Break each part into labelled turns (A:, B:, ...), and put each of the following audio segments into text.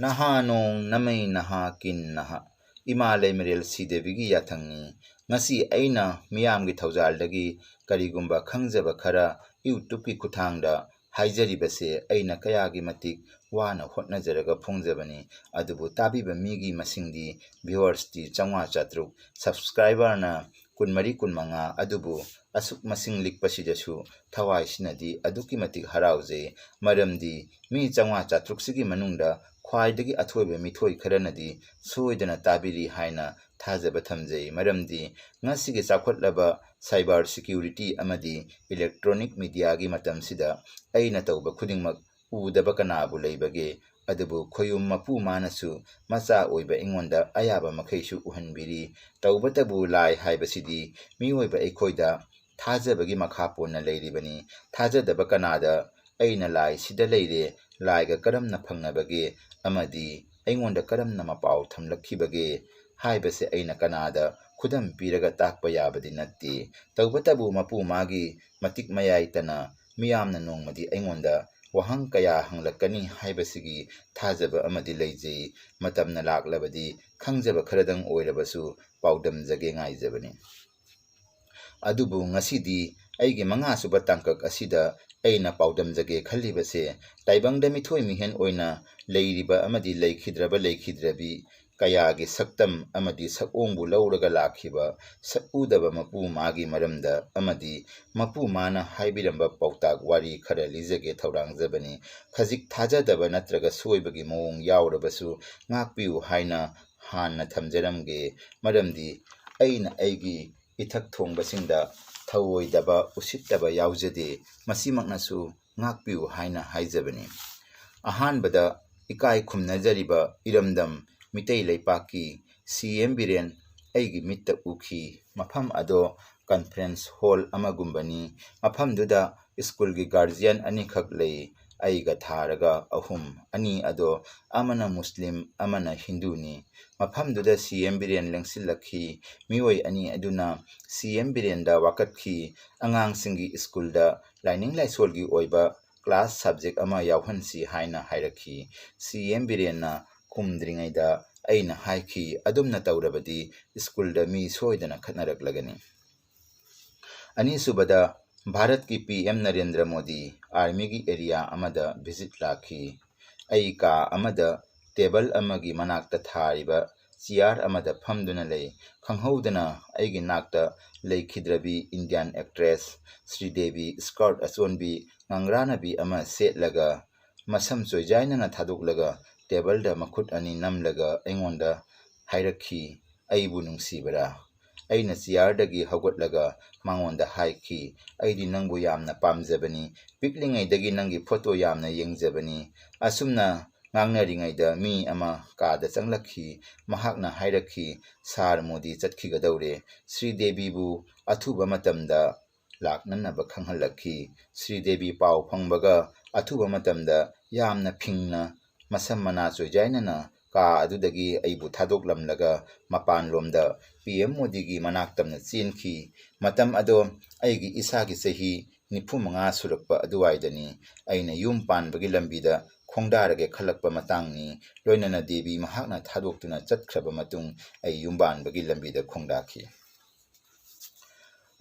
A: Naha nong namay naha kin naha Imalay Mirel Sidevigi Yatangi Ngasi Aina Miyamgi Tauzaldagi Karigumba Kangzaba Khara YouTube Kutangda Haizaribase Aina Kayagi Matik Wana Hotnazaraga Pungzabani Adubu Tabiba Migi Masingdi Viewers Ti Changwa Chatruk Subscriber na Kunmari Kunmanga Adubu Asuk Masing Likpasidasu Tawai Sinadi Aduki Matik Harauze Maramdi Mi Changwa Chatruk Sigi Manungda ख्वाइदगी अथोइबे मिथोइ खरनदी सोइदना ताबिरी हाइना थाजबा थमजै मरमदी ngasiगे चाखोटलबा साइबर सिक्योरिटी अमदी इलेक्ट्रॉनिक मीडिया गी मतमसिदा अइना तौबा खुदिंगमक उदबा कनाबु लैबगे अदबु खोयुम मपु मानसु मचा ओइबा इंगोंदा अयाबा मखैसु उहनबिरी तौबतबु लाइ हाइबसिदी मिओइबा एखोइदा थाजबगी मखा पोना लैरिबनी थाजदबा कनादा अइना लाइ सिदा लैरे लाइगा करमना फंगनबगे अमदी अइंगोंदा करमना मपाउ थमलखिबगे हाइबसे अइना कनादा खुदम पीरगा ताकपा याबदि नत्ति तौबतबु मपु मागी मतिक मयाइतना मियामना नोंगमदि अइंगोंदा वहंग कया हंगलकनी हाइबसिगी थाजबा अमदि लैजै मतमना लाक्लबदि खंगजबा खरदंग ओइरबसु पाउदम जगे ngaइजबनि अदुबु ngasidi अइगे मंगा सुबा तांकक असिदा अइना पाउदम जगे खल्लिबसे ताइबंगदा मिथोइ मिहेन ओइना लैरिबा अमदि लैखिद्रबा लैखिद्रबि कयागे सक्तम अमदि सकोंगबु लौरगा लाखिबा सकुदबा मपु मागी मरमदा अमदि मपु माना हाइबिरंबा पौताक वारी खरा लिजगे थौरांगजबनि खजिक थाजदबा नत्रगा सोइबगी मोंग यावरबसु ngakpiu हाइना हानना थमजरमगे मरमदि अइना अइगी इथक थोंगबसिंगदा थौइदबा उसितबा यावजदे मसिमकनासु ngakpiu हाइना हाइजबनि अहानबदा इकाई खुमनजरिबा इरमदम मितै लैपाकी सीएम बिरेन अइगी मित्ता उखी मफम अदो कॉन्फ्रेंस हॉल अमगुंबनी मफमदुदा स्कूल की गार्जियन अनिखक लई अइगा थारगा अहुम अनि अदो अमना मुस्लिम अमना हिंदूनी मफमदुदा सीएम बिरेन लेंसिलखी मिओय अनि अदुना सीएम बिरेनदा वाकतखी अंगांगसिंगी स्कूलदा लाइनिंग लाइसोलगी ओइबा क्लास सब्जेक्ट अमा यावहनसी हाइना हाइरखी सीएम बिरेनना कुमद्रिङैदा अइना हाइखी अदुमना तौरबदी स्कूलदा मी सोइदना खतनरकलगनी अनि सुबदा भारत की पीएम नरेंद्र मोदी आर्मी की एरिया अमदा विजिट लाखी अइ का अमदा टेबल अमगी मनाक्ता थारिबा चियार अमदा फमदुना लई खंगहौदना अइगी नाक्ता लैखिद्रबी इंडियन एक्ट्रेस श्रीदेवी स्कर्ट अचोनबी ngangranabi ama setlaga masam soijainana thadoklaga टेबलदा मखुट अनि नमलगा अइंगोंदा हाइरखी अइबु नुंसीबरा अइना चियारदगी हगोटलगा मांगोंदा हाइखी अइदि नंगबु यामना पामजबनी पिकलिङैदगी नंगी फोटो यामना येंगजबनी असुमना ngangnariङैदा मी अमा कादा चंगलखी महाकना हाइरखी सार मोदी चटखिगदौरे श्रीदेवीबु अथुबा मतमदा लाकननबा खंगहलखी श्रीदेवी पाव फंगबगा अथुबा मतमदा यामना फिंगना मसम मना चोइजाइनना का अदुदगी अइबु थादोकलमलगा मपान लोमदा पीएम मोदी की मनाक्तमना चेनखी मतम अदो अइगी इसागी सही 95 सुरक्पा अदुवाइदनी अइना युम पानबगी लंबीदा खोंडारगे खलकपा मतांगनी लोइनना देवी महाकना थादोक्तुना चटख्रबा मतुंग अइ युमबानबगी लंबीदा खोंडाखी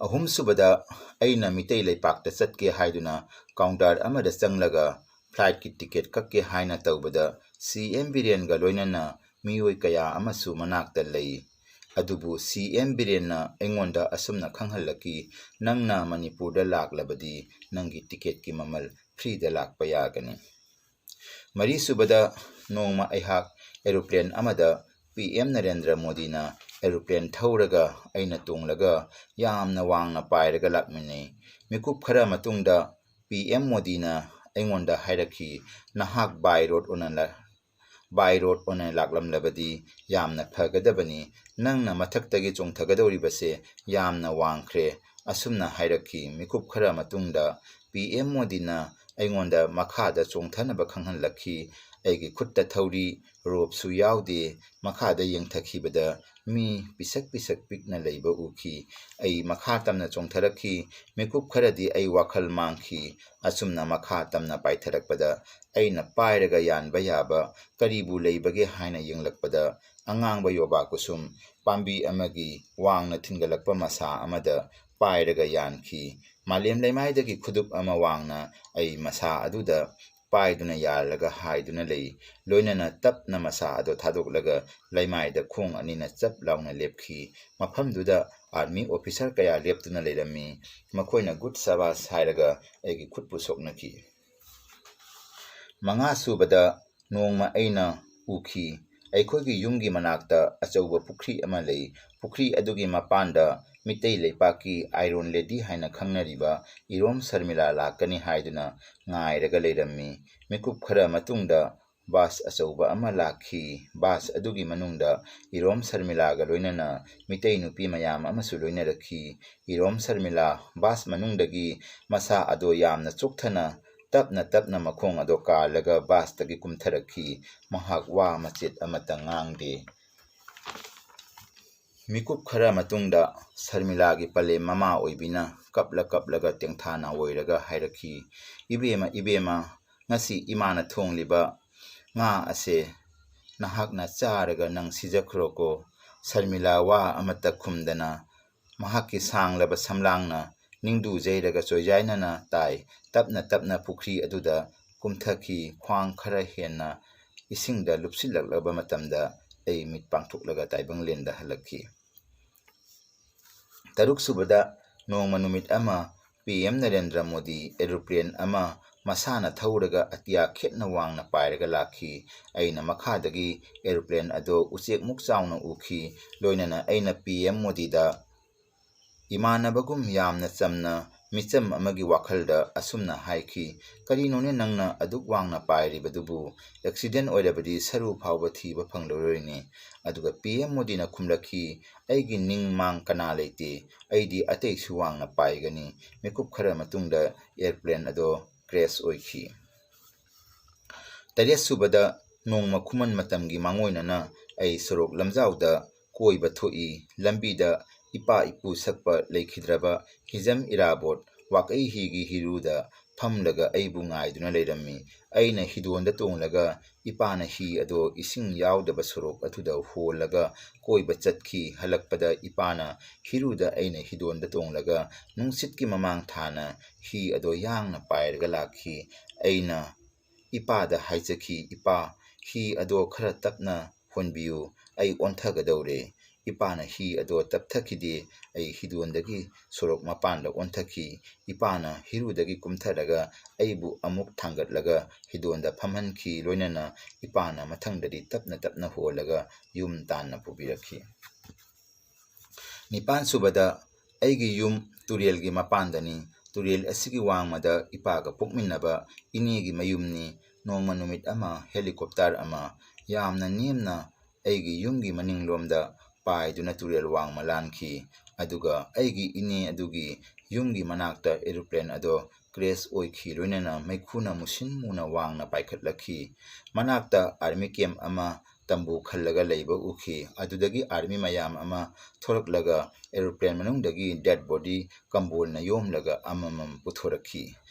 A: अहुम सुबदा अइना मितै लैपाकता चटके हाइदुना काउंटर अमदा चंगलगा फ्लाइट की टिकट कक्के हाइना तौबदा सीएम बिरेनगा लोइनना मियोय कया अमसु मनाक्ता लई अदुबु सीएम बिरेनना एंगोंदा असुमना खंगहलकी नंगना मणिपुरदा लाक्लबदी नंगी टिकट की ममल फ्री दा लाक्पा यागनी मरी सुबदा Nongma अहाक aeroplane अमदा PM Narendra मोदीना aeroplane थौरगा अइना तोंगलगा यामना वांगना पायरगा लाक्मिनै मिकुप खरा मतुंगदा पीएम मोदीना अइंगोंदा हाइरखी नहाक बाय रोड ओना लाक्लमलबदी यामना फगदबनी नंगना मथक्तगी चोंथगदौरिबसे यामना वांगख्रे असुमना हाइरखी मिकुप खरा मतुंगदा पीएम मोदीना अइंगोंदा मखादा चोंथनबा खंगहलखी ꯑꯩꯒꯤ ꯈꯨꯠꯇ ꯊꯧꯔꯤ ꯔꯣꯞꯁꯨ ꯌꯥꯎꯗꯦ ꯃꯈꯥꯗ ꯌꯦꯡꯊꯈꯤꯕꯗ ꯃꯤ ꯄꯤꯁꯛ ꯄꯤꯛꯅ ꯂꯩꯕ ꯎꯈꯤ ꯑꯩ ꯃꯈꯥ ꯇꯝꯅ ꯆꯣꯡꯊꯔꯛꯈꯤ ꯃꯤꯀꯨꯞ ꯈꯔꯗꯤ ꯑꯩ ꯋꯥꯈꯜ ꯃꯥꯡꯈꯤ ꯑꯁꯨꯝꯅ ꯃꯈꯥ ꯇꯝꯅ ꯄꯥꯏꯊꯔꯛꯄꯗ ꯑꯩꯅ ꯄꯥꯏꯔꯒ ꯌꯥꯟꯕ ꯌꯥꯕ ꯀꯔꯤꯕꯨ ꯂꯩꯕꯒꯦ ꯍꯥꯏꯅ ꯌꯦꯡꯂꯛꯄꯗ ꯑꯉꯥꯡꯕ ꯌꯣꯕꯥꯛ ꯀꯨꯁꯨꯝ ꯄꯥꯝꯕꯤ ꯑꯃꯒꯤ ꯋꯥꯡꯅ ꯊꯤꯟꯒꯠꯂꯛꯄ ꯃꯁꯥ ꯑꯃꯗ ꯄꯥꯏꯔꯒ ꯌꯥꯟꯈꯤ ꯃꯥꯂꯦꯝ ꯂꯩꯃꯥꯏꯗꯒꯤ ꯈꯨꯗꯨꯞ ꯑꯃ ꯋꯥꯡꯅ ꯑꯩ ꯃꯁꯥ ꯑꯗꯨꯗ ꯄꯥꯏꯗꯨꯅ ꯌꯥꯜꯂꯒ ꯍꯥꯏꯗꯨꯅ ꯂꯩ ꯂꯣꯏꯅꯅ ꯇꯞꯅ ꯃꯁꯥ ꯑꯗꯨ ꯊꯥꯗꯣꯛꯂꯒ ꯂꯩꯃꯥꯏꯗ ꯈꯣꯡ ꯑꯅꯤꯅ ꯆꯞ ꯂꯥꯎꯅ ꯂꯦꯞꯈꯤ ꯃꯐꯝꯗꯨꯗ ꯑꯥꯔꯃꯤ ꯑꯣꯐꯤꯁꯔ ꯀꯌꯥ ꯂꯦꯞꯇꯨꯅ ꯂꯩꯔꯝꯃꯤ ꯃꯈꯣꯏꯅ ꯒꯨꯗ ꯁꯕꯥꯁ ꯍꯥꯏꯔꯒ ꯑꯩꯒꯤ ꯈꯨꯠꯄꯨ ꯁꯣꯛꯅꯈꯤ ꯃꯉꯥ ꯁꯨꯕꯗ ꯅꯣꯡꯃ ꯑꯩꯅ ꯎꯈꯤ ꯑꯩꯈꯣꯏꯒꯤ ꯌꯨꯝꯒꯤ ꯃꯅꯥꯛꯇ ꯑꯆꯧꯕ ꯄꯨꯈ꯭ꯔꯤ ꯑꯃ ꯂꯩ ꯄꯨꯈ꯭ꯔꯤ ꯑꯗꯨꯒꯤ ꯃꯄꯥꯟꯗ ꯃꯤꯇꯩ ꯂꯩꯄꯥꯛꯀꯤ ꯑꯥꯏꯔꯣꯟ ꯂꯦꯗꯤ ꯍꯥꯏꯅ ꯈꯪꯅꯔꯤꯕ ꯏꯔꯣꯝ ꯁꯔꯃꯤꯂꯥ ꯂꯥꯛꯀꯅꯤ ꯍꯥꯏꯗꯨꯅ ꯉꯥꯏꯔꯒ ꯂꯩꯔꯝꯃꯤ ꯃꯤꯀꯨꯞ ꯈꯔ ꯃꯇꯨꯡꯗ ꯕꯥꯁ ꯑꯆꯧꯕ ꯑꯃ ꯂꯥꯛꯈꯤ ꯕꯥꯁ ꯑꯗꯨꯒꯤ ꯃꯅꯨꯡꯗ ꯏꯔꯣꯝ ꯁꯔꯃꯤꯂꯥꯒ ꯂꯣꯏꯅꯅ ꯃꯤꯇꯩ ꯅꯨꯄꯤ ꯃꯌꯥꯝ ꯑꯃꯁꯨ ꯂꯣꯏꯅꯔꯛꯈꯤ ꯏꯔꯣꯝ ꯁꯔꯃꯤꯂꯥ ꯕꯥꯁ ꯃꯅꯨꯡꯗꯒꯤ ꯃꯁꯥ ꯑꯗꯣ ꯌꯥꯝꯅ ꯆꯣꯛꯊꯅ ꯇꯞꯅ ꯃꯈꯣꯡ ꯑꯗꯣ ꯀꯥꯜꯂꯒ ꯕꯥꯁꯇꯒꯤ ꯀꯨꯝꯊꯔꯛꯈꯤ ꯃꯍꯥꯛ ꯋꯥ ꯃꯆꯦꯠ ꯑꯃꯠꯇ ꯉꯥꯡꯗꯦ ꯃꯤꯀꯨꯞ ꯈꯔ ꯃꯇꯨꯡꯗ ꯁꯔꯃꯤꯂꯥꯒꯤ ꯄꯂꯦꯝ ꯃꯃꯥ ꯑꯣꯏꯕꯤꯅ ꯀꯞꯂꯒ ꯇꯦꯡꯊꯥꯅ ꯑꯣꯏꯔꯒ ꯍꯥꯏꯔꯛꯈꯤ ꯏꯕꯦꯝꯃ ꯉꯁꯤ ꯏꯃꯥꯅ ꯊꯣꯡꯂꯤꯕ ꯉꯥ ꯑꯁꯦ ꯅꯍꯥꯛꯅ ꯆꯥꯔꯒ ꯅꯪ ꯁꯤꯖꯈ꯭ꯔꯣꯀꯣ ꯁꯔꯃꯤꯂꯥ ꯋꯥ ꯑꯃꯠꯇ ꯈꯨꯝꯗꯅ ꯃꯍꯥꯛꯀꯤ ꯁꯥꯡꯂꯕ ꯁꯝꯂꯥꯡꯅ ꯅꯤꯡꯗꯨ ꯖꯩꯔꯒ ꯆꯣꯏꯖꯥꯏꯅꯅ ꯇꯥꯏ ꯇꯞꯅ ꯄꯨꯈ꯭ꯔꯤ ꯑꯗꯨꯗ ꯀꯨꯝꯊꯈꯤ ꯈ꯭ꯋꯥꯡ ꯈꯔ ꯍꯦꯟꯅ ꯏꯁꯤꯡꯗ ꯂꯨꯞꯁꯤꯜꯂꯛꯂꯕ ꯃꯇꯝꯗ ꯑꯩ ꯃꯤꯠ ꯄꯥꯡꯊꯣꯛꯂꯒ ꯇꯥꯏꯕꯪꯂꯦꯟꯗ ꯍꯜꯂꯛꯈꯤ ꯇꯔꯨꯛ ꯁꯨꯕꯗ ꯅꯣꯡꯃ ꯅꯨꯃꯤꯠ ꯑꯃ PM ꯅꯔꯦꯟꯗ꯭ꯔ ꯃꯣꯗꯤ ꯑꯦꯔꯣꯄ꯭ꯂꯦꯟ ꯑꯃ ꯃꯁꯥꯅ ꯊꯧꯔꯒ ꯑꯇꯤꯌꯥ ꯈꯦꯠꯅ ꯋꯥꯡꯅ ꯄꯥꯏꯔꯒ ꯂꯥꯛꯈꯤ ꯑꯩꯅ ꯃꯈꯥꯗꯒꯤ ꯑꯦꯔꯣꯄ꯭ꯂꯦꯟ ꯑꯗꯣ ꯎꯆꯦꯛꯃꯨꯛ ꯆꯥꯎꯅ ꯎꯈꯤ ꯂꯣꯏꯅꯅ ꯑꯩꯅ PM ꯃꯣꯗꯤꯗ ꯏꯃꯥꯟꯅꯕꯒꯨꯝ ꯌꯥꯝꯅ ꯆꯝꯅ ꯃꯤꯆꯝ ꯑꯃꯒꯤ ꯋꯥꯈꯜꯗ ꯑꯁꯨꯝꯅ ꯍꯥꯏꯈꯤ ꯀꯔꯤꯅꯣꯅꯦ ꯅꯪꯅ ꯑꯗꯨꯛ ꯋꯥꯡꯅ ꯄꯥꯏꯔꯤꯕꯗꯨꯕꯨ ꯑꯦꯛꯁꯤꯗꯦꯟ ꯑꯣꯏꯔꯕꯗꯤ ꯁꯔꯨ ꯐꯥꯎꯕ ꯊꯤꯕ ꯐꯪꯂꯔꯣꯏꯅꯦ ꯑꯗꯨꯒ PM ꯃꯣꯗꯤꯅ ꯈꯨꯝꯂꯛꯈꯤ ꯑꯩꯒꯤ ꯅꯤꯡ ꯃꯥꯡ ꯀꯅꯥ ꯂꯩꯇꯦ ꯑꯩꯗꯤ ꯑꯇꯩꯁꯨ ꯋꯥꯡꯅ ꯄꯥꯏꯒꯅꯤ ꯃꯤꯀꯨꯞ ꯈꯔ ꯃꯇꯨꯡꯗ ꯑꯦꯌꯔꯄ꯭ꯂꯦꯟ ꯑꯗꯣ ꯀ꯭ꯔꯦꯁ ꯑꯣꯏꯈꯤ ꯇꯔꯦꯠ ꯁꯨꯕꯗ ꯅꯣꯡꯃ ꯈꯨꯃꯟ ꯃꯇꯝꯒꯤ ꯃꯥꯡꯑꯣꯏꯅꯅ ꯑꯩ ꯁꯣꯔꯣꯛ ꯂꯝꯖꯥꯎꯗ ꯀꯣꯏꯕ ꯊꯣꯛꯏ ꯂꯝꯕꯤꯗ ꯏꯄꯥ ꯏꯄꯨ ꯁꯛꯄ ꯂꯩꯈꯤꯗ꯭ꯔꯕ ꯍꯤꯖꯝ ꯏꯔꯥꯕꯣꯠ ꯋꯥꯀꯩ ꯍꯤꯒꯤ ꯍꯤꯔꯨꯗ ꯐꯝꯂꯒ ꯑꯩꯕꯨ ꯉꯥꯏꯗꯨꯅ ꯂꯩꯔꯝꯃꯤ ꯑꯩꯅ ꯍꯤꯗꯣꯟꯗ ꯇꯣꯡꯂꯒ ꯏꯄꯥꯅ ꯍꯤ ꯑꯗꯣ ꯏꯁꯤꯡ ꯌꯥꯎꯗꯕ ꯁꯣꯔꯣꯛ ꯑꯗꯨꯗ ꯍꯣꯜꯂꯒ ꯀꯣꯏꯕ ꯆꯠꯈꯤ ꯍꯜꯂꯛꯄꯗ ꯏꯄꯥꯅ ꯍꯤꯔꯨꯗ ꯑꯩꯅ ꯍꯤꯗꯣꯟꯗ ꯇꯣꯡꯂꯒ ꯅꯨꯡꯁꯤꯠꯀꯤ ꯃꯃꯥꯡ ꯊꯥꯅ ꯍꯤ ꯑꯗꯣ ꯌꯥꯡꯅ ꯄꯥꯏꯔꯒ ꯂꯥꯛꯈꯤ ꯑꯩꯅ ꯏꯄꯥꯗ ꯍꯥꯏꯖꯈꯤ ꯏꯄꯥ ꯍꯤ ꯑꯗꯣ ꯈꯔ ꯇꯞꯅ ꯍꯣꯟꯕꯤꯌꯨ ꯑꯩ ꯑꯣꯟꯊꯒꯗꯧꯔꯦ ꯏꯄꯥꯅ ꯍꯤ ꯑꯗꯣ ꯇꯞꯊꯈꯤꯗꯦ ꯑꯩ ꯍꯤꯗꯣꯟꯗꯒꯤ ꯁꯣꯔꯣꯛ ꯃꯄꯥꯟꯗ ꯑꯣꯟꯊꯈꯤ ꯏꯄꯥꯅ ꯍꯤꯔꯨꯗꯒꯤ ꯀꯨꯝꯊꯔꯒ ꯑꯩꯕꯨ ꯑꯃꯨꯛ ꯊꯥꯡꯒꯠꯂꯒ ꯍꯤꯗꯣꯟꯗ ꯐꯝꯍꯟꯈꯤ ꯂꯣꯏꯅꯅ ꯏꯄꯥꯅ ꯃꯊꯪꯗꯗꯤ ꯇꯞꯅ ꯍꯣꯜꯂꯒ ꯌꯨꯝ ꯇꯥꯟꯅ ꯄꯨꯕꯤꯔꯛꯈꯤ ꯅꯤꯄꯥꯟ ꯁꯨꯕꯗ ꯑꯩꯒꯤ ꯌꯨꯝ ꯇꯨꯔꯦꯜꯒꯤ ꯃꯄꯥꯟꯗꯅꯤ ꯇꯨꯔꯦꯜ ꯑꯁꯤꯒꯤ ꯋꯥꯡꯃꯗ ꯏꯄꯥꯒ ꯄꯣꯛꯃꯤꯟꯅꯕ ꯏꯅꯦꯒꯤ ꯃꯌꯨꯝꯅꯤ ꯅꯣꯡꯃ ꯅꯨꯃꯤꯠ ꯑꯃ ꯍꯦꯂꯤꯀꯣꯞꯇꯔ ꯑꯃ ꯌꯥꯝꯅ ꯅꯦꯝꯅ ꯑꯩꯒꯤ ꯌꯨꯝꯒꯤ ꯃꯅꯤꯡꯂꯣꯝꯗ ꯄꯥꯏꯗꯨꯅ ꯇꯨꯔꯦꯜ ꯋꯥꯡꯃ ꯂꯥꯟꯈꯤ ꯑꯗꯨꯒ ꯑꯩꯒꯤ ꯏꯅꯦ ꯑꯗꯨꯒꯤ ꯌꯨꯝꯒꯤ ꯃꯅꯥꯛꯇ ꯑꯦꯔꯣꯄ꯭ꯂꯦꯟ ꯑꯗꯣ ꯀ꯭ꯔꯦꯁ ꯑꯣꯏꯈꯤ ꯂꯣꯏꯅꯅ ꯃꯩꯈꯨꯅ ꯃꯨꯁꯤꯟ ꯃꯨꯅ ꯋꯥꯡꯅ ꯄꯥꯏꯈꯠꯂꯛꯈꯤ ꯃꯅꯥꯛꯇ ꯑꯥꯔꯃꯤ ꯀꯦꯝꯞ ꯑꯃ ꯇꯝꯕꯨ ꯈꯜꯂꯒ ꯂꯩꯕ ꯎꯈꯤ ꯑꯗꯨꯗꯒꯤ ꯑꯥꯔꯃꯤ ꯃꯌꯥꯝ ꯑꯃ ꯊꯣꯔꯛꯂꯒ ꯑꯦꯔꯣꯄ꯭ꯂꯦꯟ ꯃꯅꯨꯡꯗꯒꯤ ꯗꯦꯗ ꯕꯣꯗꯤ ꯀꯝꯕꯣꯜꯅ ꯌꯣꯝꯂꯒ ꯑꯃꯃꯝ ꯄꯨꯊꯣꯔꯛꯈꯤ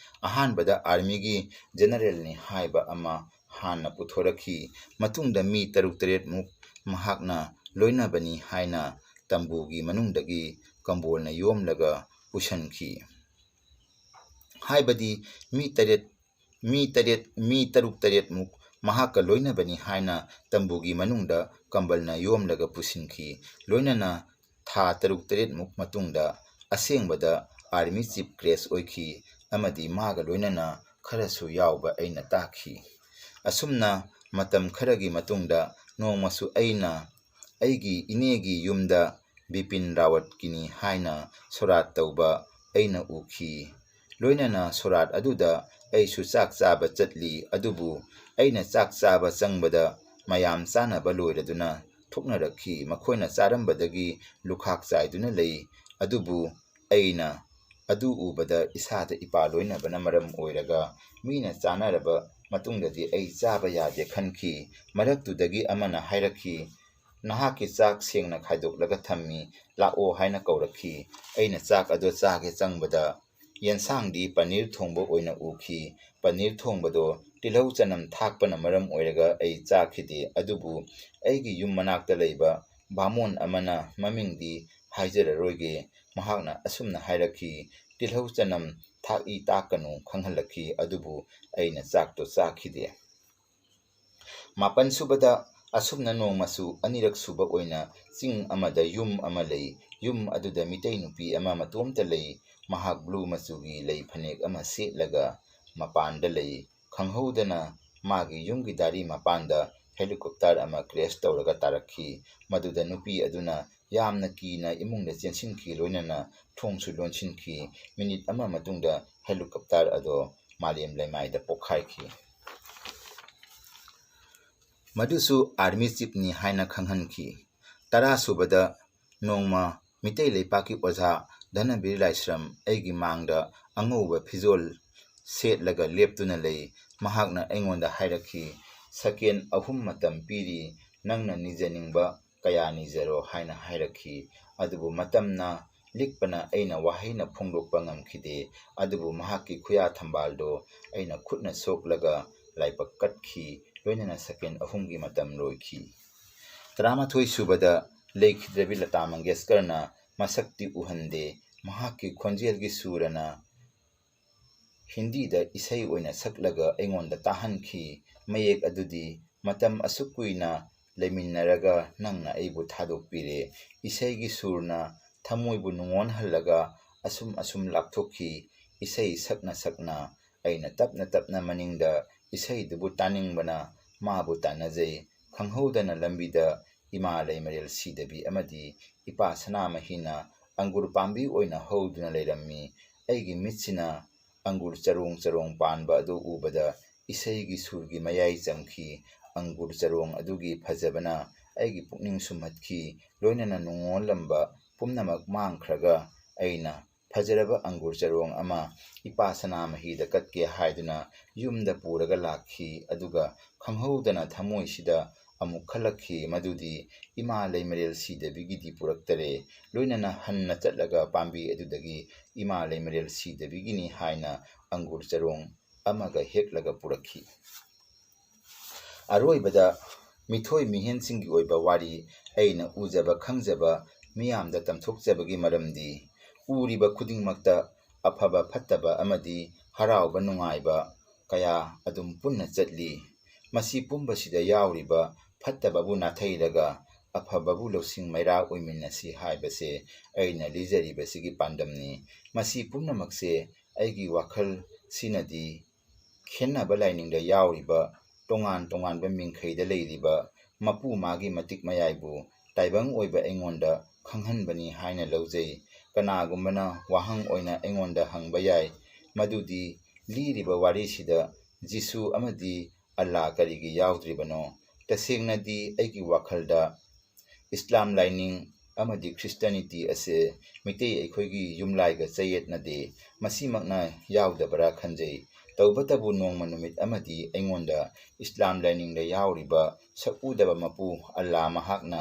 A: ꯑꯍꯥꯟꯕꯗ ꯑꯥꯔꯃꯤꯒꯤ ꯖꯦꯅꯔꯦꯜꯅꯤ ꯍꯥꯏꯕ ꯑꯃ ꯍꯥꯟꯅ ꯄꯨꯊꯣꯔꯛꯈꯤ ꯃꯇꯨꯡꯗ ꯃꯤ 6-7 ꯃꯍꯥꯛꯅ ꯂꯣꯏꯅꯕꯅꯤ ꯍꯥꯏꯅ ꯇꯝꯕꯨꯒꯤ ꯃꯅꯨꯡꯗꯒꯤ ꯀꯝꯕꯣꯜꯅ ꯌꯣꯝꯂꯒ ꯄꯨꯁꯟꯈꯤ ꯍꯥꯏꯕꯗꯤ ꯃꯤ 6-7 ꯃꯍꯥꯛꯀ ꯂꯣꯏꯅꯕꯅꯤ ꯍꯥꯏꯅ ꯇꯝꯕꯨꯒꯤ ꯃꯅꯨꯡꯗ ꯀꯝꯕꯜꯅ ꯌꯣꯝꯂꯒ ꯄꯨꯁꯤꯟꯈꯤ ꯂꯣꯏꯅꯅ ꯊꯥ 6-7 ꯃꯇꯨꯡꯗ ꯑꯁꯦꯡꯕꯗ ꯑꯥꯔꯃꯤ ꯆꯤꯞ ꯀ꯭ꯔꯦꯁ ꯑꯣꯏꯈꯤ ꯑꯃꯗꯤ ꯃꯥꯒ ꯂꯣꯏꯅꯅ ꯈꯔꯁꯨ ꯌꯥꯎꯕ ꯑꯩꯅ ꯇꯥꯈꯤ ꯑꯁꯨꯝꯅ ꯃꯇꯝ ꯈꯔꯒꯤ ꯃꯇꯨꯡꯗ ꯅꯣꯡꯃꯁꯨ ꯑꯩꯅ ꯑꯩꯒꯤ ꯏꯅꯦꯒꯤ ꯌꯨꯝꯗ ꯕꯤꯄꯤꯟ ꯔꯥꯋꯠꯀꯤꯅꯤ ꯍꯥꯏꯅ ꯁꯣꯔꯥꯠ ꯇꯧꯕ ꯑꯩꯅ ꯎꯈꯤ ꯂꯣꯏꯅꯅ ꯁꯣꯔꯥꯠ ꯑꯗꯨꯗ ꯑꯩꯁꯨ ꯆꯥꯛ ꯆꯥꯕ ꯆꯠꯂꯤ ꯑꯗꯨꯕꯨ ꯑꯩꯅ ꯆꯥꯛ ꯆꯥꯕ ꯆꯪꯕꯗ ꯃꯌꯥꯝ ꯆꯥꯅꯕ ꯂꯣꯏꯔꯗꯨꯅ ꯊꯣꯛꯅꯔꯛꯈꯤ ꯃꯈꯣꯏꯅ ꯆꯥꯔꯝꯕꯗꯒꯤ ꯂꯨꯈꯥꯛ ꯆꯥꯏꯗꯨꯅ ꯂꯩ ꯑꯗꯨꯕꯨ ꯑꯩꯅ ꯑꯗꯨ ꯎꯕꯗ ꯏꯁꯥꯗ ꯏꯄꯥ ꯂꯣꯏꯅꯕꯅ ꯃꯔꯝ ꯑꯣꯏꯔꯒ ꯃꯤꯅ ꯆꯥꯅꯔꯕ ꯃꯇꯨꯡꯗꯗꯤ ꯑꯩ ꯆꯥꯕ ꯌꯥꯗꯦ ꯈꯟꯈꯤ꯫ ꯃꯔꯛꯇꯨꯗꯒꯤ ꯑꯃꯅ ꯍꯥꯏꯔꯛꯈꯤ, ꯅꯍꯥꯛꯀꯤ ꯆꯥꯛ ꯁꯦꯡꯅ ꯈꯥꯏꯗꯣꯛꯂꯒ ꯊꯝꯃꯤ, ꯂꯥꯛꯑꯣ ꯍꯥꯏꯅ ꯀꯧꯔꯛꯈꯤ꯫ ꯑꯩꯅ ꯆꯥꯛ ꯑꯗꯨ ꯆꯥꯒꯦ ꯆꯪꯕꯗ ꯌꯦꯟꯁꯥꯡꯗꯤ ꯄꯅꯤꯔ ꯊꯣꯡꯕ ꯑꯣꯏꯅ ꯎꯈꯤ꯫ ꯄꯅꯤꯔ ꯊꯣꯡꯕꯗꯣ ꯇꯤꯜꯍꯧ ꯆꯅꯝ ꯊꯥꯛꯄꯅ ꯃꯔꯝ ꯑꯣꯏꯔꯒ ꯑꯩ ꯆꯥꯈꯤꯗꯦ, ꯑꯗꯨꯕꯨ ꯑꯩꯒꯤ ꯌꯨꯝ ꯃꯅꯥꯛꯇ ꯂꯩꯕ ꯕꯥꯃꯣꯟ ꯑꯃꯅ, ꯃꯃꯤꯡꯗꯤ ꯍꯥꯏꯖꯔꯔꯣꯏꯒꯦ, ꯃꯍꯥꯛꯅ ꯑꯁꯨꯝꯅ ꯍꯥꯏꯔꯛꯈꯤ, ꯇꯤꯜꯍꯧ ꯆꯅꯝ ꯊꯥꯛꯏ ꯇꯥꯛꯀꯅꯨ ꯈꯪꯍꯜꯂꯛꯈꯤ, ꯑꯗꯨꯕꯨ ꯑꯩꯅ ꯆꯥꯛꯇꯣ ꯆꯥꯈꯤꯗꯦ꯫ ꯃꯥꯄꯟ ꯁꯨꯕꯗ ꯑꯁꯨꯝꯅ ꯅꯣꯡꯃꯁꯨ ꯑꯅꯤꯔꯛ ꯁꯨꯕ ꯑꯣꯏꯅ ꯆꯤꯡ ꯑꯃꯗ ꯌꯨꯝ ꯑꯃ ꯂꯩ꯫ ꯌꯨꯝ ꯑꯗꯨꯗ ꯃꯤꯇꯩ ꯅꯨꯄꯤ ꯑꯃ ꯃꯇꯣꯝꯇ ꯂꯩ꯫ ꯃꯍꯥꯛ ꯕ꯭ꯂꯨ ꯃꯆꯨꯒꯤ ꯂꯩ ꯐꯅꯦꯛ ꯑꯃ ꯁꯦꯠꯂꯒ ꯃꯄꯥꯟꯗ ꯂꯩ꯫ ꯈꯪꯍꯧꯗꯅ ꯃꯥꯒꯤ ꯌꯨꯝꯒꯤ ꯗꯥꯔꯤ ꯃꯄꯥꯟꯗ ꯍꯦꯂꯤꯀꯣꯞꯇꯔ ꯑꯃ ꯀ꯭ꯔꯦꯁ ꯇꯧꯔꯒ ꯇꯥꯔꯛꯈꯤ꯫ ꯃꯗꯨꯗ ꯅꯨꯄꯤ ꯑꯗꯨꯅ ꯌꯥꯝꯅ ꯀꯤꯅ ꯏꯃꯨꯡꯗ ꯆꯦꯟꯁꯤꯟꯈꯤ, ꯂꯣꯏꯅꯅ ꯊꯣꯡꯁꯨ ꯂꯣꯟꯁꯤꯟꯈꯤ꯫ ꯃꯤꯅꯤꯠ ꯑꯃ ꯃꯇꯨꯡꯗ ꯍꯦꯂꯤꯀꯣꯞꯇꯔ ꯑꯗꯣ ꯃꯥꯂꯦꯝ ꯂꯩꯃꯥꯏꯗ ꯄꯣꯛꯈꯥꯏꯈꯤ꯫ ꯃꯗꯨꯁꯨ ꯑꯥꯔꯃꯤ ꯆꯤꯐꯅꯤ ꯍꯥꯏꯅ ꯈꯪꯍꯟꯈꯤ꯫ 10 ꯁꯨꯕꯗ ꯅꯣꯡꯃ ꯃꯤꯇꯩ ꯂꯩꯄꯥꯛꯀꯤ ꯑꯣꯖꯥ ꯙꯅꯕꯤꯔ ꯂꯥꯏꯁ꯭ꯔꯝ ꯑꯩꯒꯤ ꯃꯥꯡꯗ ꯑꯉꯧꯕ ꯐꯤꯖꯣꯜ ꯁꯦꯠꯂꯒ ꯂꯦꯞꯇꯨꯅ ꯂꯩ꯫ ꯃꯍꯥꯛꯅ ꯑꯩꯉꯣꯟꯗ ꯍꯥꯏꯔꯛꯈꯤ, ꯁꯦꯀꯦꯟ 3 ꯃꯇꯝ ꯄꯤꯔꯤ, ꯅꯪꯅ ꯅꯤꯖꯅꯤꯡꯕ ꯀꯌꯥ ꯅꯤꯖꯔꯣ ꯍꯥꯏꯅ ꯍꯥꯏꯔꯛꯈꯤ꯫ ꯑꯗꯨꯕꯨ ꯃꯇꯝꯅ ꯂꯤꯛꯄꯅ ꯑꯩꯅ ꯋꯥꯍꯩꯅ ꯐꯣꯡꯗꯣꯛꯄ ꯉꯝꯈꯤꯗꯦ꯫ ꯑꯗꯨꯕꯨ ꯃꯍꯥꯛꯀꯤ ꯈꯨꯌꯥ ꯊꯝꯕꯥꯜꯗꯣ ꯑꯩꯅ ꯈꯨꯠꯅ ꯁꯣꯛꯂꯒ ꯂꯥꯏꯕꯛ ꯀꯠꯈꯤ, ꯂꯣꯏꯅꯅ ꯁꯦꯀꯦꯟ 3ꯒꯤ ꯃꯇꯝ ꯂꯣꯏꯈꯤ꯫ 11 ꯁꯨꯕꯗ ꯂꯩꯈꯤꯗ꯭ꯔꯕꯤ ꯂꯇꯥ ꯃꯪꯒꯦꯁꯀꯔꯅ ꯃꯁꯛꯇꯤ ꯎꯍꯟꯗꯦ, ꯃꯍꯥꯛꯀꯤ ꯈꯣꯟꯖꯦꯜꯒꯤ ꯁꯨꯔꯅ ꯍꯤꯟꯗꯤꯗ ꯏꯁꯩ ꯑꯣꯏꯅ ꯁꯛꯂꯒ ꯑꯩꯉꯣꯟꯗ ꯇꯥꯍꯟꯈꯤ꯫ ꯃꯌꯦꯛ ꯑꯗꯨꯗꯤ, ꯃꯇꯝ ꯑꯁꯨꯛ ꯀꯨꯏꯅ ꯂꯩꯃꯤꯟꯅꯔꯒ ꯅꯪꯅ ꯑꯩꯕꯨ ꯊꯥꯗꯣꯛꯄꯤꯔꯦ꯫ ꯏꯁꯩꯒꯤ ꯁꯨꯔꯅ ꯊꯃꯣꯏꯕꯨ ꯅꯨꯡꯑꯣꯟꯍꯜꯂꯒ ꯑꯁꯨꯝ ꯑꯁꯨꯝ ꯂꯥꯞꯊꯣꯛꯈꯤ꯫ ꯏꯁꯩ ꯁꯛꯅ ꯁꯛꯅ ꯑꯩꯅ ꯇꯞꯅ ꯇꯞꯅ ꯃꯅꯤꯡꯗ ꯏꯁꯩꯗꯨꯕꯨ ꯇꯥꯅꯤꯡꯕꯅ ꯃꯥꯕꯨ ꯇꯥꯟꯅꯖꯩ꯫ ꯈꯪꯍꯧꯗꯅ ꯂꯝꯕꯤꯗ ꯏꯃꯥ ꯂꯩꯃꯔꯦꯜ ꯁꯤꯗꯕꯤ ꯑꯃꯗꯤ ꯏꯄꯥ ꯁꯅꯥꯃꯍꯤꯅ ꯑꯪꯒꯨꯔ ꯄꯥꯝꯕꯤ ꯑꯣꯏꯅ ꯍꯧꯗꯨꯅ ꯂꯩꯔꯝꯃꯤ꯫ ꯑꯩꯒꯤ ꯃꯤꯠꯁꯤꯅ ꯑꯪꯒꯨꯔ ꯆꯔꯣꯡ ꯆꯔꯣꯡ ꯄꯥꯟꯕ ꯑꯗꯨ ꯎꯕꯗ ꯏꯁꯩꯒꯤ ꯁꯨꯔꯒꯤ ꯃꯌꯥꯏ ꯆꯝꯈꯤ꯫ ꯑꯪꯒꯨꯔ ꯆꯔꯣꯡ ꯑꯗꯨꯒꯤ ꯐꯖꯕꯅ ꯑꯩꯒꯤ ꯄꯨꯛꯅꯤꯡ ꯁꯨꯝꯍꯠꯈꯤ꯫ ꯂꯣꯏꯅꯅ ꯅꯨꯡꯑꯣꯜꯂꯝꯕ ꯄꯨꯝꯅꯃꯛ ꯃꯥꯡꯈ꯭ꯔꯒ ꯑꯩꯅ ꯐꯖꯔꯕ ꯑꯪꯒꯨꯔ ꯆꯔꯣꯡ ꯑꯃ ꯏꯄꯥ ꯁꯅꯥꯃꯍꯤꯗ ꯀꯠꯀꯦ ꯍꯥꯏꯗꯨꯅ ꯌꯨꯝꯗ ꯄꯨꯔꯒ ꯂꯥꯛꯈꯤ꯫ ꯑꯗꯨꯒ ꯈꯪꯍꯧꯗꯅ ꯊꯃꯣꯏꯁꯤꯗ ꯑꯃꯨꯛ ꯈꯜꯂꯛꯈꯤ ꯃꯗꯨꯗꯤ ꯏꯃꯥ ꯂꯩꯃꯔꯦꯜ ꯁꯤꯗꯕꯤꯒꯤꯗꯤ ꯄꯨꯔꯛꯇꯔꯦ, ꯂꯣꯏꯅꯅ ꯍꯟꯅ ꯆꯠꯂꯒ ꯄꯥꯝꯕꯤ ꯑꯗꯨꯗꯒꯤ ꯏꯃꯥ ꯂꯩꯃꯔꯦꯜ ꯁꯤꯗꯕꯤꯒꯤꯅꯤ ꯍꯥꯏꯅ ꯑꯪꯒꯨꯔ ꯆꯔꯣꯡ ꯑꯃꯒ ꯍꯦꯛꯂꯒ ꯄꯨꯔꯛꯈꯤ꯫ ꯑꯔꯣꯏꯕꯗ ꯃꯤꯊꯣꯏ ꯃꯤꯍꯦꯟꯁꯤꯡꯒꯤ ꯑꯣꯏꯕ ꯋꯥꯔꯤ ꯑꯩꯅ ꯎꯖꯕ ꯈꯪꯖꯕ ꯃꯤꯌꯥꯝꯗ ꯇꯝꯊꯣꯛꯆꯕꯒꯤ ꯃꯔꯝꯗꯤ ꯎꯔꯤꯕ ꯈꯨꯗꯤꯡꯃꯛꯇ ꯑꯐꯕ ꯐꯠꯇꯕ ꯑꯃꯗꯤ ꯍꯔꯥꯎꯕ ꯅꯨꯡꯉꯥꯏꯕ ꯀꯌꯥ ꯑꯗꯨꯝ ꯄꯨꯟꯅ ꯆꯠꯂꯤ꯫ ꯃꯁꯤ ꯄꯨꯝꯕꯁꯤꯗ ꯌꯥꯎꯔꯤꯕ ꯐꯠꯇꯕꯕꯨ ꯅꯥꯊꯩꯔꯒ ꯑꯐꯕꯕꯨ ꯂꯧꯁꯤꯡ ꯃꯩꯔꯥ ꯑꯣꯏꯃꯤꯟꯅꯁꯤ ꯍꯥꯏꯕꯁꯦ ꯑꯩꯅ ꯂꯤꯖꯔꯤꯕꯁꯤꯒꯤ ꯄꯥꯟꯗꯝꯅꯤ꯫ ꯃꯁꯤ ꯄꯨꯝꯅꯃꯛꯁꯦ ꯑꯩꯒꯤ ꯋꯥꯈꯜꯁꯤꯅꯗꯤ ꯈꯦꯟꯅꯕ ꯂꯥꯏꯅꯤꯡꯗ ꯌꯥꯎꯔꯤꯕ ꯇꯣꯉꯥꯟ ꯇꯣꯉꯥꯟꯕ ꯃꯤꯡꯈꯩꯗ ꯂꯩꯔꯤꯕ ꯃꯄꯨ ꯃꯥꯒꯤ ꯃꯇꯤꯛ ꯃꯌꯥꯏꯕꯨ ꯇꯥꯏꯕꯪ ꯑꯣꯏꯕ ꯑꯩꯉꯣꯟꯗ ꯈꯪꯍꯟꯕꯅꯤ ꯍꯥꯏꯅ ꯂꯧꯖꯩ꯫ ꯀꯅꯥꯒꯨꯝꯕꯅ ꯋꯥꯍꯪ ꯑꯣꯏꯅ ꯑꯩꯉꯣꯟꯗ ꯍꯪꯕ ꯌꯥꯏ ꯃꯗꯨꯗꯤ ꯂꯤꯔꯤꯕ ꯋꯥꯔꯤꯁꯤꯗ ꯖꯤꯁꯨ ꯑꯃꯗꯤ ꯑꯜꯂꯥ ꯀꯔꯤꯒꯤ ꯌꯥꯎꯗ꯭ꯔꯤꯕꯅꯣ? ꯇꯁꯦꯡꯅꯗꯤ ꯑꯩꯒꯤ ꯋꯥꯈꯜꯗ ꯏꯁꯂꯥꯝ ꯂꯥꯏꯅꯤꯡ ꯑꯃꯗꯤ ꯈ꯭ꯔꯤꯁꯇ꯭ꯌꯥꯅꯤꯇꯤ ꯑꯁꯦ ꯃꯤꯇꯩ ꯑꯩꯈꯣꯏꯒꯤ ꯌꯨꯝꯂꯥꯏꯒ ꯆꯌꯦꯠꯅꯗꯦ, ꯃꯁꯤꯃꯛꯅ ꯌꯥꯎꯗꯕ꯭ꯔꯥ ꯈꯟꯖꯩ꯫ ꯇꯧꯕꯇꯕꯨ ꯅꯣꯡꯃ ꯅꯨꯃꯤꯠ ꯑꯃꯗꯤ ꯑꯩꯉꯣꯟꯗ ꯏꯁꯂꯥꯝ ꯂꯥꯏꯅꯤꯡꯗ ꯌꯥꯎꯔꯤꯕ ꯁꯛꯎꯗꯕ ꯃꯄꯨ ꯑꯜꯂꯥ ꯃꯍꯥꯛꯅ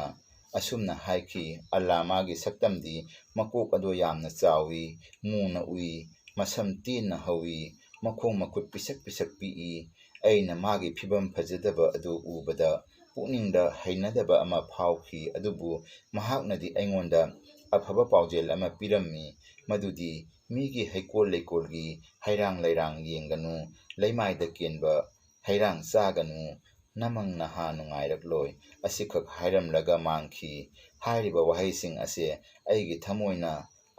A: ꯑꯁꯨꯝꯅ ꯍꯥꯏꯈꯤ, ꯑꯜꯂꯥ ꯃꯥꯒꯤ ꯁꯛꯇꯝꯗꯤ ꯃꯀꯣꯛ ꯑꯗꯣ ꯌꯥꯝꯅ ꯆꯥꯎꯏ, ꯃꯨꯅ ꯎꯏ, ꯃꯁꯝ ꯇꯦꯟꯅ ꯍꯧꯏ, ꯃꯈꯣꯡ ꯃꯈꯨꯠ ꯄꯤꯁꯛ ꯄꯤꯁꯛ ꯄꯤꯛꯏ꯫ ꯑꯩꯅ ꯃꯥꯒꯤ ꯐꯤꯕꯝ ꯐꯖꯗꯕ ꯑꯗꯨ ꯎꯕꯗ ꯄꯨꯛꯅꯤꯡꯗ ꯍꯩꯅꯗꯕ ꯑꯃ ꯐꯥꯎꯈꯤ꯫ ꯑꯗꯨꯕꯨ ꯃꯍꯥꯛꯅꯗꯤ ꯑꯩꯉꯣꯟꯗ ꯑꯐꯕ ꯄꯥꯎꯖꯦꯜ ꯑꯃ ꯄꯤꯔꯝꯃꯤ ꯃꯗꯨꯗꯤ ꯃꯤꯒꯤ ꯍꯩꯀꯣꯜ ꯂꯩꯀꯣꯜꯒꯤ ꯍꯩꯔꯥꯡ ꯂꯩꯔꯥꯡ ꯌꯦꯡꯒꯅꯨ, ꯂꯩꯃꯥꯏꯗ ꯀꯦꯟꯕ ꯍꯩꯔꯥꯡ ꯆꯥꯒꯅꯨ, ꯅꯃꯪ ꯅꯍꯥ ꯅꯨꯡꯉꯥꯏꯔꯛꯂꯣꯏ, ꯑꯁꯤꯈꯛ ꯍꯥꯏꯔꯝꯂꯒ ꯃꯥꯡꯈꯤ꯫ ꯍꯥꯏꯔꯤꯕ ꯋꯥꯍꯩꯁꯤꯡ ꯑꯁꯦ ꯑꯩꯒꯤ ꯊꯃꯣꯏꯅ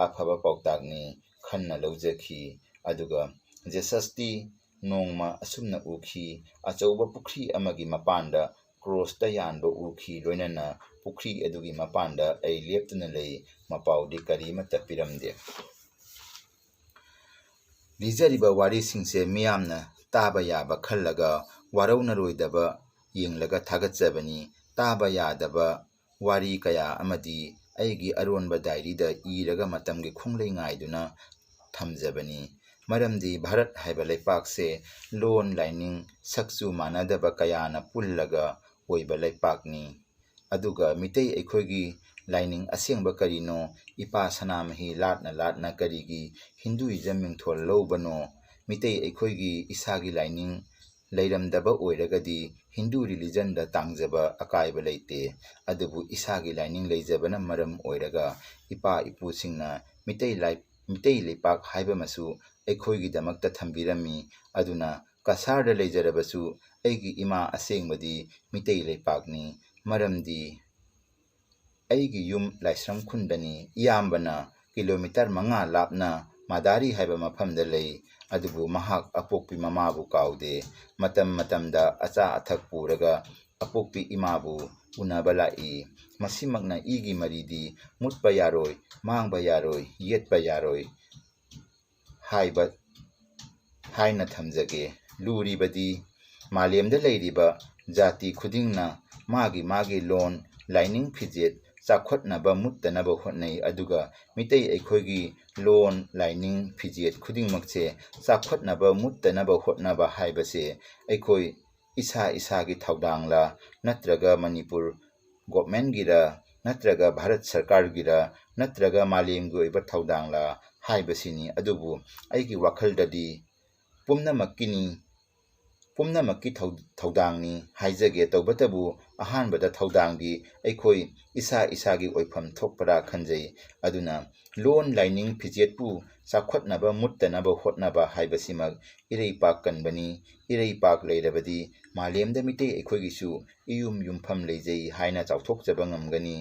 A: ꯑꯐꯕ ꯄꯥꯎꯇꯥꯛꯅꯤ ꯈꯟꯅ ꯂꯧꯖꯈꯤ꯫ ꯑꯗꯨꯒ ꯖꯦꯁꯁꯇꯤ ꯅꯣꯡꯃ ꯑꯁꯨꯝꯅ ꯎꯈꯤ, ꯑꯆꯧꯕ ꯄꯨꯈ꯭ꯔꯤ ꯑꯃꯒꯤ ꯃꯄꯥꯟꯗ ꯀ꯭ꯔꯣꯁꯇ ꯌꯥꯟꯕ ꯎꯈꯤ, ꯂꯣꯏꯅꯅ ꯄꯨꯈ꯭ꯔꯤ ꯑꯗꯨꯒꯤ ꯃꯄꯥꯟꯗ ꯑꯩ ꯂꯦꯞꯇꯨꯅ ꯂꯩ, ꯃꯄꯥꯎꯗꯤ ꯀꯔꯤꯃꯠꯇ ꯄꯤꯔꯝꯗꯦ꯫ ꯂꯤꯖꯔꯤꯕ ꯋꯥꯔꯤꯁꯤꯡꯁꯦ ꯃꯤꯌꯥꯝꯅ ꯇꯥꯕ ꯌꯥꯕ ꯈꯜꯂꯒ ꯋꯥꯔꯧꯅꯔꯣꯏꯗꯕ ꯌꯦꯡꯂꯒ ꯊꯥꯒꯠꯆꯕꯅꯤ꯫ ꯇꯥꯕ ꯌꯥꯗꯕ ꯋꯥꯔꯤ ꯀꯌꯥ ꯑꯃꯗꯤ ꯑꯩꯒꯤ ꯑꯔꯣꯟꯕ ꯗꯥꯏꯔꯤꯗ ꯏꯔꯒ ꯃꯇꯝꯒꯤ ꯈꯣꯡꯂꯩ ꯉꯥꯏꯗꯨꯅ ꯊꯝꯖꯕꯅꯤ꯫ ꯃꯔꯝꯗꯤ ꯚꯥꯔꯠ ꯍꯥꯏꯕ ꯂꯩꯄꯥꯛꯁꯦ ꯂꯣꯟ ꯂꯥꯏꯅꯤꯡ ꯁꯛꯆꯨ ꯃꯥꯟꯅꯗꯕ ꯀꯌꯥꯅ ꯄꯨꯜꯂꯒ ꯑꯣꯏꯕ ꯂꯩꯄꯥꯛꯅꯤ꯫ ꯑꯗꯨꯒ ꯃꯤꯇꯩ ꯑꯩꯈꯣꯏꯒꯤ ꯂꯥꯏꯅꯤꯡ ꯑꯁꯦꯡꯕ ꯀꯔꯤꯅꯣ, ꯏꯄꯥ ꯁꯅꯥꯃꯍꯤ ꯂꯥꯠꯅ ꯂꯥꯠꯅ ꯀꯔꯤꯒꯤ ꯍꯤꯟꯗꯨꯏꯖꯝ ꯃꯤꯡꯊꯣꯜ ꯂꯧꯕꯅꯣ? ꯃꯤꯇꯩ ꯑꯩꯈꯣꯏꯒꯤ ꯏꯁꯥꯒꯤ ꯂꯥꯏꯅꯤꯡ ꯂꯩꯔꯝꯗꯕ ꯑꯣꯏꯔꯒꯗꯤ ꯍꯤꯟꯗꯨ ꯔꯤꯂꯤꯖꯟꯗ ꯇꯥꯡꯖꯕ ꯑꯀꯥꯏꯕ ꯂꯩꯇꯦ꯫ ꯑꯗꯨꯕꯨ ꯏꯁꯥꯒꯤ ꯂꯥꯏꯅꯤꯡ ꯂꯩꯖꯕꯅ ꯃꯔꯝ ꯑꯣꯏꯔꯒ ꯏꯄꯥ ꯏꯄꯨꯁꯤꯡꯅ ꯃꯤꯇꯩ ꯂꯩꯄꯥꯛ ꯍꯥꯏꯕꯃꯁꯨ ꯑꯩꯈꯣꯏꯒꯤꯗꯃꯛꯇ ꯊꯝꯕꯤꯔꯝꯃꯤ꯫ ꯑꯗꯨꯅ ꯀꯁꯥꯔꯗ ꯂꯩꯖꯔꯕꯁꯨ ꯑꯩꯒꯤ ꯏꯃꯥ ꯑꯁꯦꯡꯕꯗꯤ ꯃꯤꯇꯩ ꯂꯩꯄꯥꯛꯅꯤ꯫ ꯃꯔꯝꯗꯤ ꯑꯩꯒꯤ ꯌꯨꯝ ꯂꯥꯏꯁ꯭ꯔꯝ ꯈꯨꯟꯗꯅꯤ꯫ ꯏꯌꯥꯝꯕꯅ ꯀꯤꯂꯣꯃꯤꯇꯔ 5 ꯂꯥꯞꯅ ꯃꯥꯗꯥꯔꯤ ꯍꯥꯏꯕ ꯃꯐꯝꯗ ꯂꯩ꯫ ꯑꯗꯨꯕꯨ ꯃꯍꯥꯛ ꯑꯄꯣꯛꯄꯤ ꯃꯃꯥꯕꯨ ꯀꯥꯎꯗꯦ꯫ ꯃꯇꯝ ꯃꯇꯝꯗ ꯑꯆꯥ ꯑꯊꯛ ꯄꯨꯔꯒ ꯑꯄꯣꯛꯄꯤ ꯏꯃꯥꯕꯨ ꯎꯅꯕ ꯂꯥꯛꯏ꯫ ꯃꯁꯤꯃꯛꯅ ꯏꯒꯤ ꯃꯔꯤꯗꯤ ꯃꯨꯠꯄ ꯌꯥꯔꯣꯏ, ꯃꯥꯡꯕ ꯌꯥꯔꯣꯏ, ꯌꯦꯠꯄ ꯌꯥꯔꯣꯏ ꯍꯥꯏꯅ ꯊꯝꯖꯒꯦ꯫ ꯂꯨꯔꯤꯕꯗꯤ ꯃꯥꯂꯦꯝꯗ ꯂꯩꯔꯤꯕ ꯖꯥꯇꯤ ꯈꯨꯗꯤꯡꯅ ꯃꯥꯒꯤ ꯃꯥꯒꯤ ꯂꯣꯟ, ꯂꯥꯏꯅꯤꯡ ꯐꯤꯖꯦꯠ ꯆꯥꯎꯈꯠꯅꯕ ꯃꯨꯠꯇꯅꯕ ꯍꯣꯠꯅꯩ꯫ ꯑꯗꯨꯒ ꯃꯤꯇꯩ ꯑꯩꯈꯣꯏꯒꯤ ꯂꯣꯟ, ꯂꯥꯏꯅꯤꯡ ꯐꯤꯖꯦꯠ ꯈꯨꯗꯤꯡꯃꯛꯁꯦ ꯆꯥꯎꯈꯠꯅꯕ ꯃꯨꯠꯇꯅꯕ ꯍꯣꯠꯅꯕ ꯍꯥꯏꯕꯁꯦ ꯑꯩꯈꯣꯏ ꯏꯁꯥ ꯏꯁꯥꯒꯤ ꯊꯧꯗꯥꯡꯂ, ꯅꯠꯇ꯭ꯔꯒ ꯃꯅꯤꯄꯨꯔ ꯒꯣꯚꯔꯟꯃꯦꯟꯠꯒꯤꯔ, ꯅꯠꯇ꯭ꯔꯒ ꯚꯥꯔꯠ ꯁꯔꯀꯥꯔꯒꯤꯔ, ꯅꯠꯇ꯭ꯔꯒ ꯃꯥꯂꯦꯝꯒꯤ ꯑꯣꯏꯕ ꯊꯧꯗꯥꯡꯂ ꯍꯥꯏꯕꯁꯤꯅꯤ꯫ ꯑꯗꯨꯕꯨ ꯑꯩꯒꯤ ꯋꯥꯈꯜꯗꯗꯤ ꯄꯨꯝꯅꯃꯛꯀꯤ ꯊꯧꯗꯥꯡꯅꯤ ꯍꯥꯏꯖꯒꯦ꯫ ꯇꯧꯕꯇꯕꯨ ꯑꯍꯥꯟꯕꯗ ꯊꯧꯗꯥꯡꯗꯤ ꯑꯩꯈꯣꯏ ꯏꯁꯥ ꯏꯁꯥꯒꯤ ꯑꯣꯏꯐꯝ ꯊꯣꯛꯄ꯭ꯔꯥ ꯈꯟꯖꯩ꯫ ꯑꯗꯨꯅ ꯂꯣꯟ, ꯂꯥꯏꯅꯤꯡ ꯐꯤꯖꯦꯠꯄꯨ ꯆꯥꯎꯈꯠꯅꯕ ꯃꯨꯠꯇꯅꯕ ꯍꯣꯠꯅꯕ ꯍꯥꯏꯕꯁꯤꯃꯛ ꯏꯔꯩꯄꯥꯛ ꯀꯟꯕꯅꯤ꯫ ꯏꯔꯩꯄꯥꯛ ꯂꯩꯔꯕꯗꯤ ꯃꯥꯂꯦꯝꯗ ꯃꯤꯇꯩ ꯑꯩꯈꯣꯏꯒꯤꯁꯨ ꯏꯌꯨꯝ ꯌꯨꯝꯐꯝ ꯂꯩꯖꯩ ꯍꯥꯏꯅ ꯆꯥꯎꯊꯣꯛꯆꯕ ꯉꯝꯒꯅꯤ꯫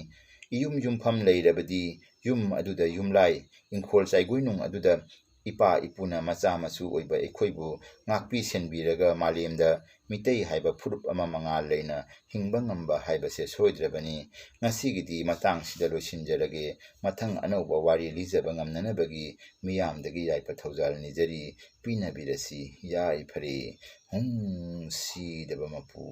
A: ꯏꯌꯨꯝ ꯌꯨꯝꯐꯝ ꯂꯩꯔꯕꯗꯤ ꯌꯨꯝ ꯑꯗꯨꯗ ꯌꯨꯝꯂꯥꯏ, ꯏꯪꯈꯣꯜ ꯆꯥꯏꯒꯣꯏꯅꯨꯡ ꯑꯗꯨꯗ ꯏꯄꯥ ꯏꯄꯨꯅ ꯃꯆꯥ ꯃꯁꯨ ꯑꯣꯏꯕ ꯑꯩꯈꯣꯏꯕꯨ ꯉꯥꯛꯄꯤ ꯁꯦꯟꯕꯤꯔꯒ ꯃꯥꯂꯦꯝꯗ ꯃꯤꯇꯩ ꯍꯥꯏꯕ ꯐꯨꯔꯨꯞ ꯑꯃ ꯃꯉꯥꯜ ꯂꯩꯅ ꯍꯤꯡꯕ ꯉꯝꯕ ꯍꯥꯏꯕꯁꯦ ꯁꯣꯏꯗ꯭ꯔꯕꯅꯤ꯫ ꯉꯁꯤꯒꯤꯗꯤ ꯃꯇꯥꯡꯁꯤꯗ ꯂꯣꯏꯁꯤꯟꯖꯔꯒꯦ꯫ ꯃꯊꯪ ꯑꯅꯧꯕ ꯋꯥꯔꯤ ꯂꯤꯖꯕ ꯉꯝꯅꯅꯕꯒꯤ ꯃꯤꯌꯥꯝꯗꯒꯤ ꯌꯥꯏꯐ ꯊꯧꯖꯥꯜ ꯅꯤꯖꯔꯤ꯫ ꯄꯤꯅꯕꯤꯔꯁꯤ ꯌꯥꯏꯐꯔꯦ꯫ ꯁꯤꯗꯕ ꯃꯄꯨ꯫